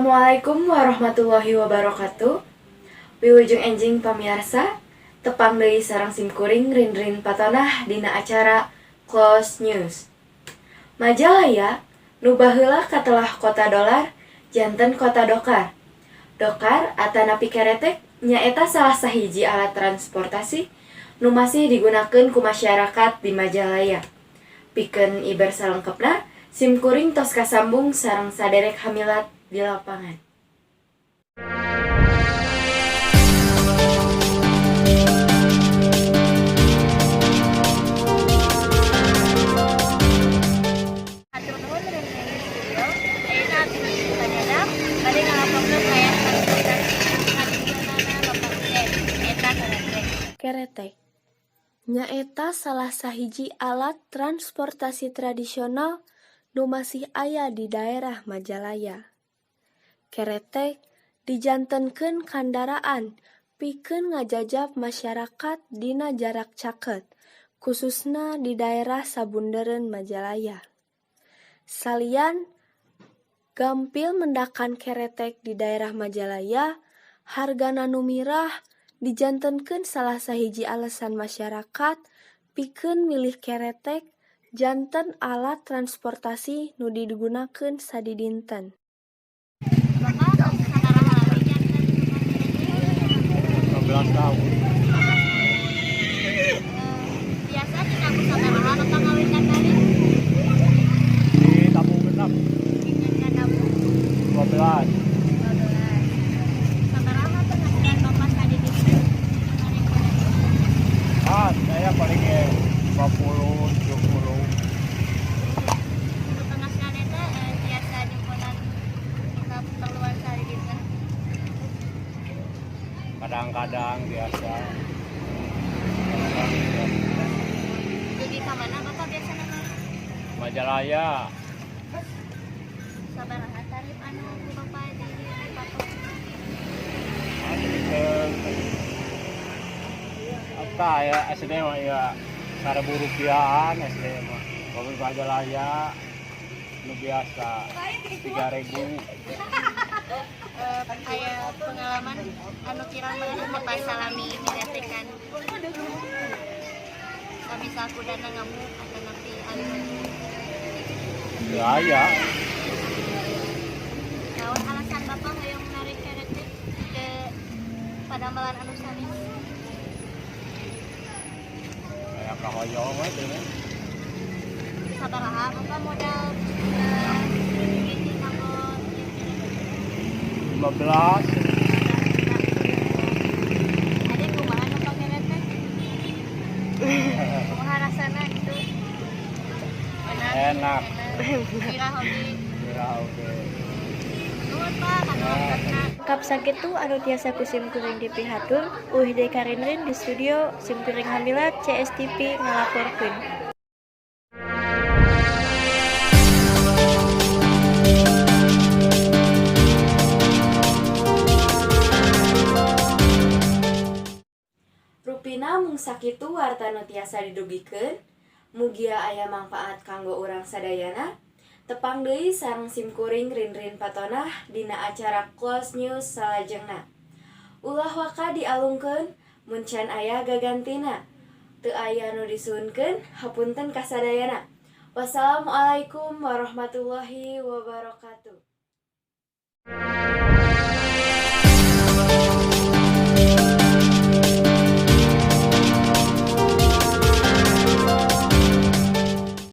Assalamualaikum warahmatullahi wabarakatuh. Wilujeng enjing pamirsa, tepang deui sareng simkuring rin-rin patonah dina acara Close News. Majalaya nu baheula katelah kota dolar janten kota dokar. Dokar atanapi keretek nyaeta salah sahiji alat transportasi nu masih digunakeun ku masyarakat di Majalaya. Pikeun ibar salengkepna, simkuring tos kasambung sareng saderek hamilat di lapangan. Atur nuhun dari studio. Ayeuna abdi padadang bade ngalaporkeun aya transportasi tradisionalna Bapak Uden eta keretek. Keretek nyaeta salah sahiji alat transportasi tradisional nu masih aya di daerah Majalaya. Keretek dijantenkeun kandaraan pikeun ngajajab masyarakat dina jarak caket, khususna di daerah sabundeureun Majalaya. Salian gampil mendakan keretek di daerah Majalaya, hargana nu mirah dijantenkeun salah sahiji alasan masyarakat pikeun milih keretek janten alat transportasi nu digunakeun sadidinten. Bapak sabaraha lami janten keretek? 15 tahun. Biasa dicampur sabaraha atau ngawin kali? Di tabung genap Dengan tabung 12. 12. Sabaraha penghasilan Bapak sadidinten? Saya paling 50 70. Untuk penghasilan eta biasa nyukunan keperluan sadidinten. Kadang-kadang biasa. Jadi ka mana Bapak biasana mah? Majalaya. Sabaraha tarif anu ku Bapak dipatok? Apa ya SD mah ya 1.000 rupiahan SD mah. Kalau di Majalaya nu biasa 3.000. Kayak pengalaman anu kirang banget Bapak salami keretekan. Bisa kudana ngamuk atau nanti Ya. naon alasan Bapak hoyong menarik keretek ke Pademangan anu sami? Kayak kahoyong we teh. Sabaraha Bapak modal ini kanggo 15. ada kumaha nu pake keretek? Kumaha rasana gitu? Enak. Kira hobi. Ya oke. Nuhun Pak, kanu ongkosna. Kap sakitu anu tiasa ku simkuring dipihatur, Uih Dewi Karinrin di studio simkuring hamilat CSTV ngalaporkeun. Rupina mung sakitu warta nu tiasa didugikeun, mugia aya manfaat kanggo urang sadayana. Tepang deui sareng simkuring rin-rin patonah dina acara Close News salajengna. Ulah waka dialungkeun mun can aya gagantina. Teu aya nu disuhunkeun, hapunten kasadayana. Wassalamualaikum warahmatullahi wabarakatuh.